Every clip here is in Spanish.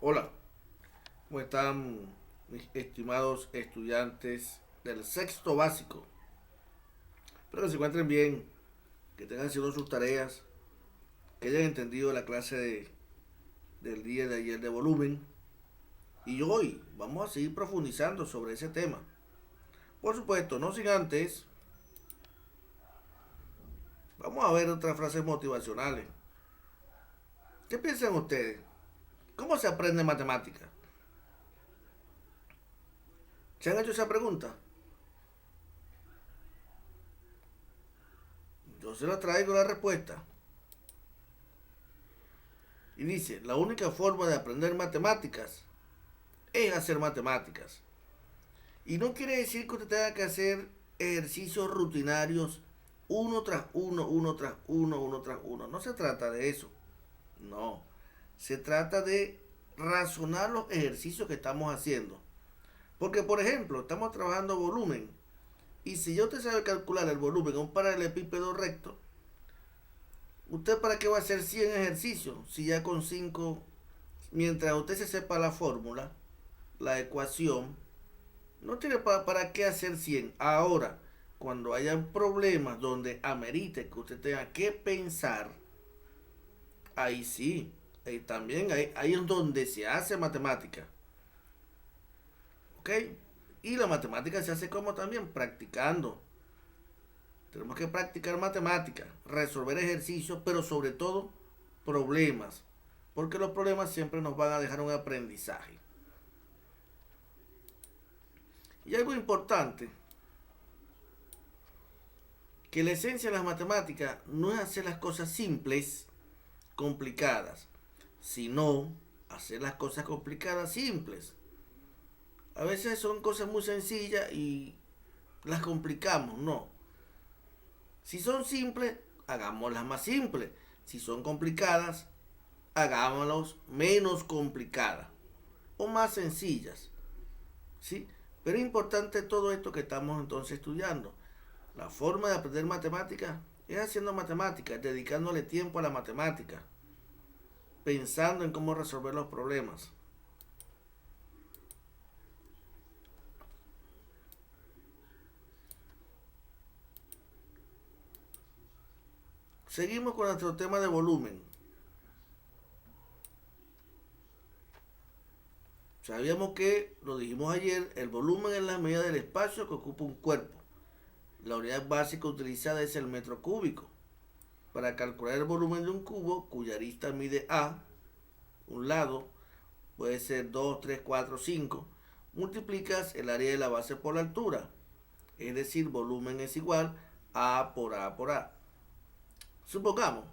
Hola, ¿cómo están mis estimados estudiantes del sexto básico? Espero que se encuentren bien, que tengan haciendo sus tareas, que hayan entendido la clase del día de ayer de volumen. Y hoy vamos a seguir profundizando sobre ese tema. Por supuesto, no sin antes, vamos a ver otras frases motivacionales. ¿Qué piensan ustedes? ¿Cómo se aprende matemática? ¿Se han hecho esa pregunta? Yo se la traigo la respuesta. Y dice, la única forma de aprender matemáticas es hacer matemáticas. Y no quiere decir que usted tenga que hacer ejercicios rutinarios uno tras uno, uno tras uno, uno tras uno. No se trata de eso. No. Se trata de razonar los ejercicios que estamos haciendo. Porque, por ejemplo, estamos trabajando volumen. Y si yo te sabe calcular el volumen de un paralelepípedo recto, ¿usted para qué va a hacer 100 ejercicios? Si ya con 5, mientras usted se sepa la fórmula, la ecuación, no tiene para qué hacer 100. Ahora, cuando hayan problemas donde amerite que usted tenga que pensar, ahí sí, ahí es donde se hace matemática. ¿Ok? Y la matemática se hace como también practicando. Tenemos que practicar matemática, resolver ejercicios, pero sobre todo problemas. Porque los problemas siempre nos van a dejar un aprendizaje. Y algo importante, que la esencia de las matemáticas no es hacer las cosas simples, complicadas, sino hacer las cosas complicadas simples. A veces son cosas muy sencillas y las complicamos, no. Si son simples, hagámoslas más simples. Si son complicadas, hagámoslas menos complicadas o más sencillas. ¿Sí? Pero es importante todo esto que estamos entonces estudiando. La forma de aprender matemáticas es haciendo matemáticas, dedicándole tiempo a la matemática, pensando en cómo resolver los problemas. Seguimos con nuestro tema de volumen. Sabíamos que, lo dijimos ayer, el volumen es la medida del espacio que ocupa un cuerpo. La unidad básica utilizada es el metro cúbico. Para calcular el volumen de un cubo, cuya arista mide A, un lado, puede ser 2, 3, 4, 5, multiplicas el área de la base por la altura. Es decir, volumen es igual a A por A por A. Supongamos,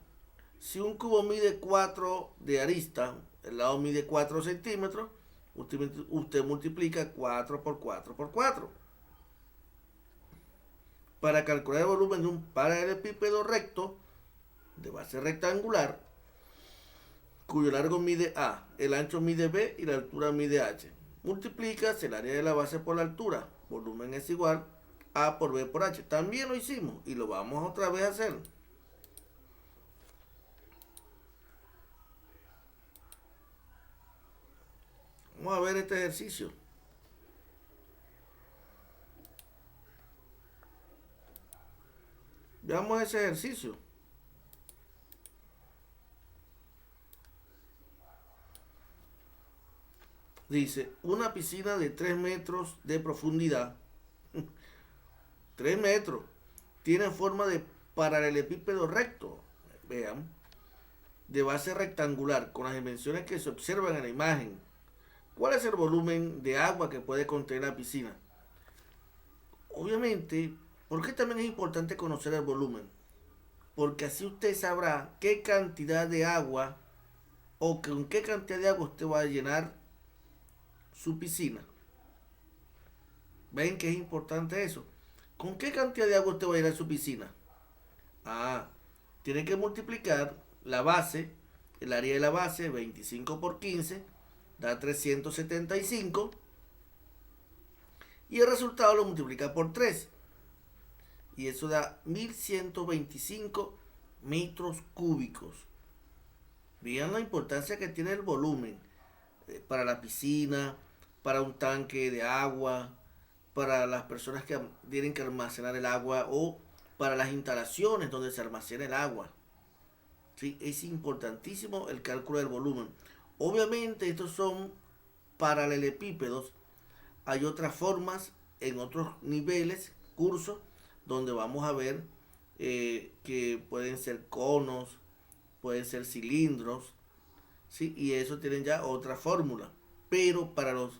si un cubo mide 4 de arista, el lado mide 4 centímetros, usted multiplica 4 por 4 por 4. Para calcular el volumen de un paralelepípedo recto de base rectangular, cuyo largo mide A, el ancho mide B y la altura mide H. Multiplicas el área de la base por la altura. Volumen es igual A por B por H. También lo hicimos y lo vamos otra vez a hacer. Vamos a ver este ejercicio. Veamos ese ejercicio. Dice, una piscina de 3 metros de profundidad, 3 metros, tiene forma de paralelepípedo recto, vean, de base rectangular, con las dimensiones que se observan en la imagen. ¿Cuál es el volumen de agua que puede contener la piscina? Obviamente, ¿por qué también es importante conocer el volumen? Porque así usted sabrá qué cantidad de agua o con qué cantidad de agua usted va a llenar su piscina. ¿Ven que es importante eso? ¿Con qué cantidad de agua usted va a llenar su piscina? Ah, tiene que multiplicar la base, el área de la base, 25 por 15, da 375. Y el resultado lo multiplica por 3. Y eso da 1125 metros cúbicos. Vean la importancia que tiene el volumen. para la piscina, para un tanque de agua, para las personas que tienen que almacenar el agua o para las instalaciones donde se almacena el agua. ¿Sí? Es importantísimo el cálculo del volumen. Obviamente estos son paralelepípedos. Hay otras formas en otros niveles, cursos, donde vamos a ver que pueden ser conos, pueden ser cilindros, ¿sí? Y eso tienen ya otra fórmula. Pero para los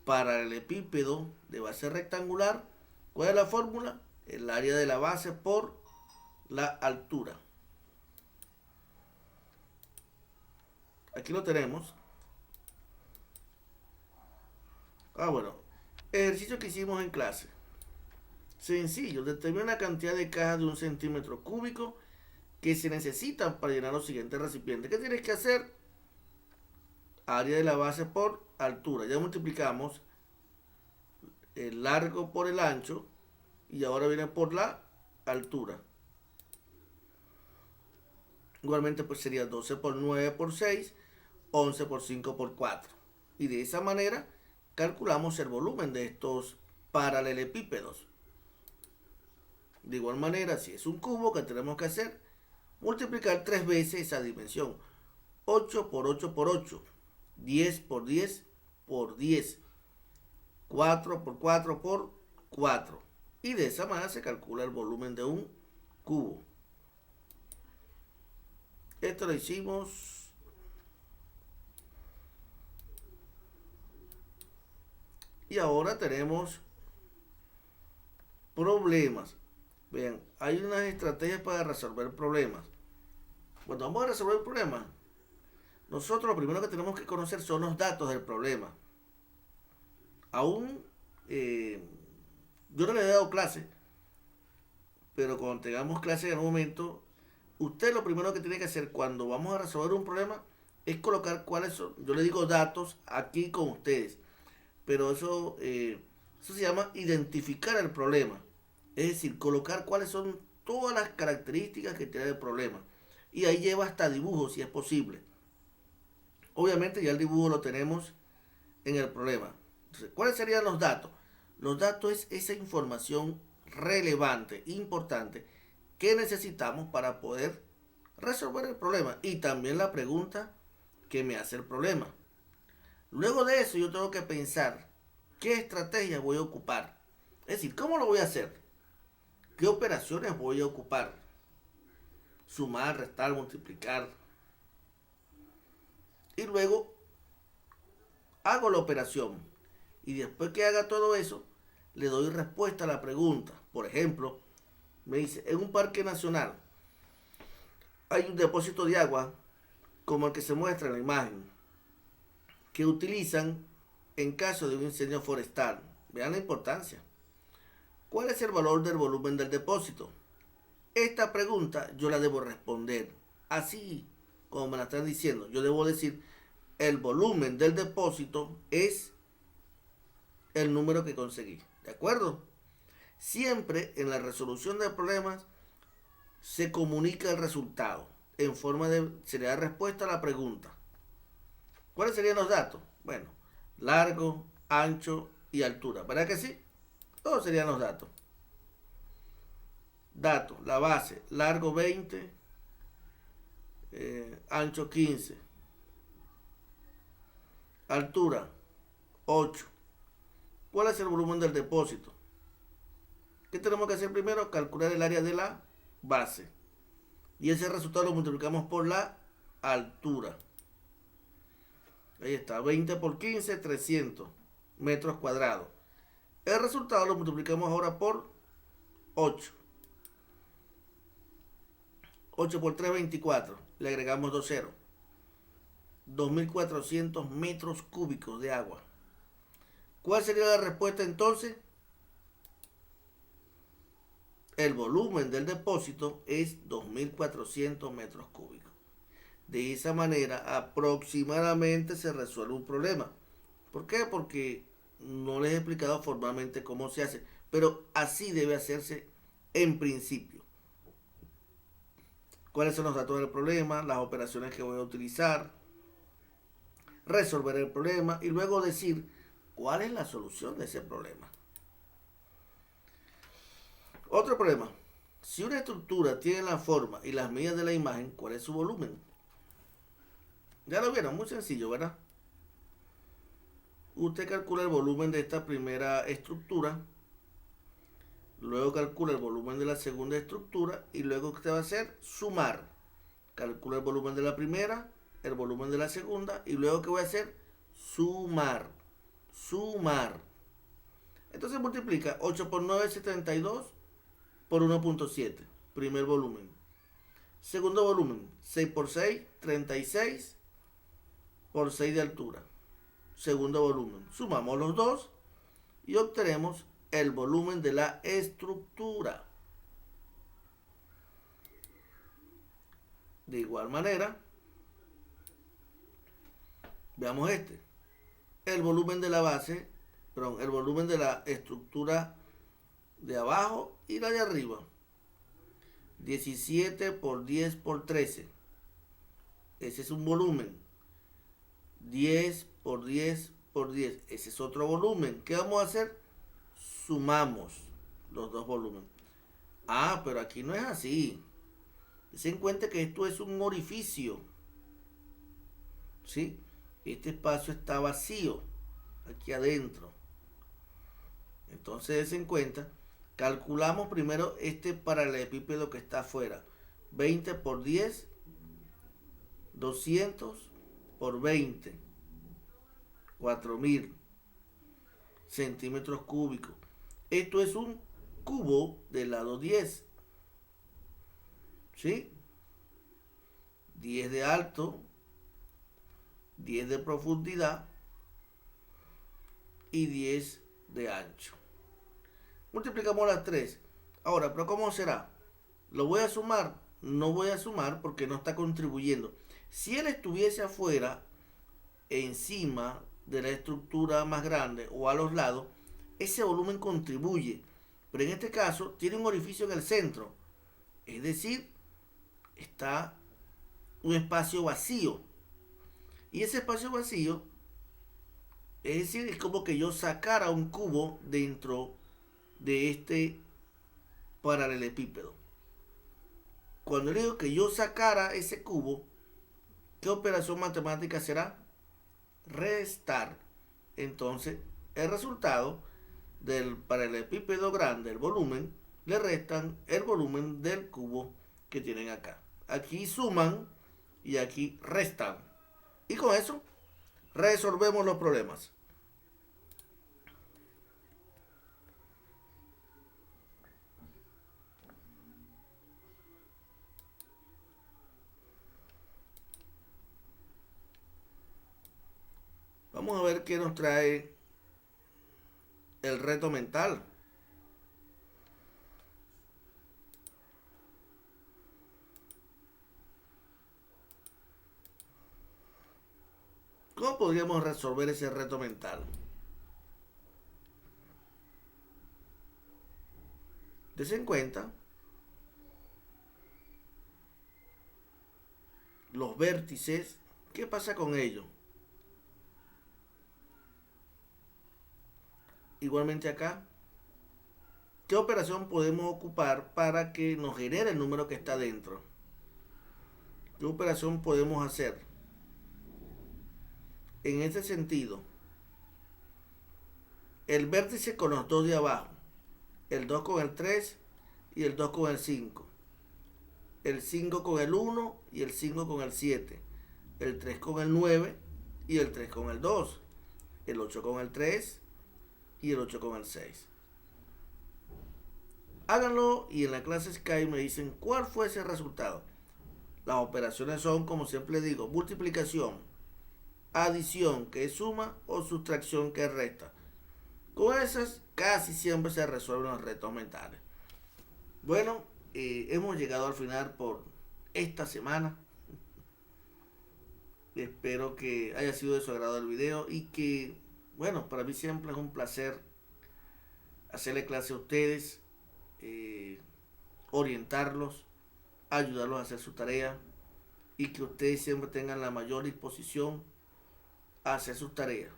paralelepípedos de base rectangular, ¿cuál es la fórmula? El área de la base por la altura. Aquí lo tenemos. Bueno, ejercicio que hicimos en clase. Sencillo, determina la cantidad de cajas de 1 cm³ que se necesitan para llenar los siguientes recipientes. ¿Qué tienes que hacer? Área de la base por altura. Ya multiplicamos el largo por el ancho y ahora viene por la altura. Igualmente pues sería 12 por 9 por 6, 11 por 5 por 4. Y de esa manera calculamos el volumen de estos paralelepípedos. De igual manera, si es un cubo, ¿qué tenemos que hacer? Multiplicar 3 veces esa dimensión. 8 por 8 por 8. 10 por 10 por 10. 4 por 4 por 4. Y de esa manera se calcula el volumen de un cubo. Esto lo hicimos y ahora tenemos problemas. Vean, hay unas estrategias para resolver problemas. Cuando vamos a resolver el problema, nosotros lo primero que tenemos que conocer son los datos del problema. Aún yo no le he dado clase, pero cuando tengamos clase en un momento, usted lo primero que tiene que hacer cuando vamos a resolver un problema es colocar cuáles son, yo le digo datos aquí con ustedes, pero eso se llama identificar el problema. Es decir, colocar cuáles son todas las características que tiene el problema. Y ahí lleva hasta dibujos si es posible. Obviamente ya el dibujo lo tenemos en el problema. Entonces, ¿cuáles serían los datos? Los datos es esa información relevante, importante, que necesitamos para poder resolver el problema. Y también la pregunta que me hace el problema. Luego de eso yo tengo que pensar qué estrategia voy a ocupar. Es decir, ¿cómo lo voy a hacer? ¿Qué operaciones voy a ocupar? Sumar, restar, multiplicar. Y luego hago la operación. Y después que haga todo eso, le doy respuesta a la pregunta. Por ejemplo, me dice, en un parque nacional hay un depósito de agua, como el que se muestra en la imagen, que utilizan en caso de un incendio forestal. Vean la importancia. ¿Cuál es el valor del volumen del depósito? Esta pregunta yo la debo responder así como me la están diciendo. Yo debo decir, el volumen del depósito es el número que conseguí. ¿De acuerdo? Siempre en la resolución de problemas se comunica el resultado en forma de, se le da respuesta a la pregunta. ¿Cuáles serían los datos? Bueno, largo, ancho y altura. ¿Verdad que sí? Todos serían los datos. Datos, la base, largo 20, ancho 15. Altura, 8. ¿Cuál es el volumen del depósito? ¿Qué tenemos que hacer primero? Calcular el área de la base. Y ese resultado lo multiplicamos por la altura. Ahí está, 20 por 15, 300 metros cuadrados. El resultado lo multiplicamos ahora por 8. 8 por 3, 24. Le agregamos 2 ceros. 2.400 metros cúbicos de agua. ¿Cuál sería la respuesta entonces? El volumen del depósito es 2.400 metros cúbicos. De esa manera aproximadamente se resuelve un problema. ¿Por qué? Porque no les he explicado formalmente cómo se hace, pero así debe hacerse en principio. ¿Cuáles son los datos del problema? Las operaciones que voy a utilizar. resolver el problema y luego decir cuál es la solución de ese problema. Otro problema. Si una estructura tiene la forma y las medidas de la imagen, ¿cuál es su volumen? Ya lo vieron, muy sencillo, ¿verdad? Usted calcula el volumen de esta primera estructura, luego calcula el volumen de la segunda estructura y luego usted va a hacer sumar. Calcula el volumen de la primera, el volumen de la segunda y luego ¿qué voy a hacer? Sumar. Sumar. Entonces multiplica 8 por 9 es 72 por 1.7. Primer volumen. Segundo volumen. 6 por 6, 36 por 6 de altura. Segundo volumen. Sumamos los dos y obtenemos el volumen de la estructura. De igual manera, veamos este. El volumen de la base, perdón, el volumen de la estructura de abajo y la de arriba. 17 por 10 por 13. Ese es un volumen. 10 por 10 por 10. Ese es otro volumen. ¿Qué vamos a hacer? Sumamos los dos volúmenes. Ah, pero aquí no es así. Se den cuenta que esto es un orificio. ¿Sí? Este espacio está vacío. Aquí adentro. Entonces, den cuenta. Calculamos primero este paralelepípedo que está afuera. 20 por 10. 200 por 20. 4000 centímetros cúbicos. Esto es un cubo del lado 10. ¿Sí? 10 de alto, 10 de profundidad y 10 de ancho. Multiplicamos las 3. Ahora, ¿pero cómo será? ¿Lo voy a sumar? No voy a sumar porque no está contribuyendo. Si él estuviese afuera, encima de la estructura más grande o a los lados, ese volumen contribuye. Pero en este caso tiene un orificio en el centro. Es decir, está un espacio vacío. Y ese espacio vacío, es decir, es como que yo sacara un cubo dentro de este paralelepípedo. Cuando le digo que yo sacara ese cubo, ¿qué operación matemática será? Restar. Entonces, el resultado del paralelepípedo grande, el volumen, le restan el volumen del cubo que tienen acá. Aquí suman y aquí restan. Y con eso resolvemos los problemas. Vamos a ver qué nos trae el reto mental. ¿Cómo podríamos resolver ese reto mental? Des en cuenta los vértices. ¿Qué pasa con ellos? Igualmente acá, ¿qué operación podemos ocupar para que nos genere el número que está dentro? ¿Qué operación podemos hacer? En ese sentido, el vértice con los dos de abajo, el 2 con el 3 y el 2 con el 5, el 5 con el 1 y el 5 con el 7, el 3 con el 9 y el 3 con el 2, el 8 con el 3 y el 8 con el 6. Háganlo y en la clase Skype me dicen cuál fue ese resultado. Las operaciones son, como siempre digo, multiplicación, adición que es suma o sustracción que es resta. Con esas casi siempre se resuelven los retos mentales. Bueno, hemos llegado al final por esta semana. Espero que haya sido de su agrado el video y que, bueno, para mí siempre es un placer hacerle clase a ustedes, orientarlos, ayudarlos a hacer su tarea y que ustedes siempre tengan la mayor disposición hacer sus tareas.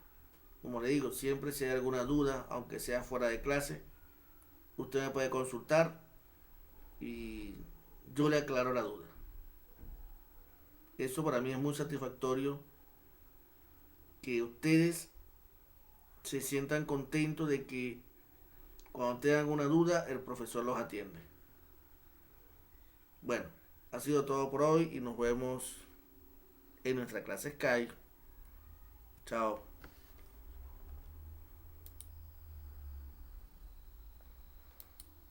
Como le digo, siempre si hay alguna duda, aunque sea fuera de clase, usted me puede consultar y yo le aclaro la duda. Eso para mí es muy satisfactorio, que ustedes se sientan contentos de que cuando tengan una duda el profesor los atiende. Bueno, ha sido todo por hoy y nos vemos en nuestra clase Skype. Chao.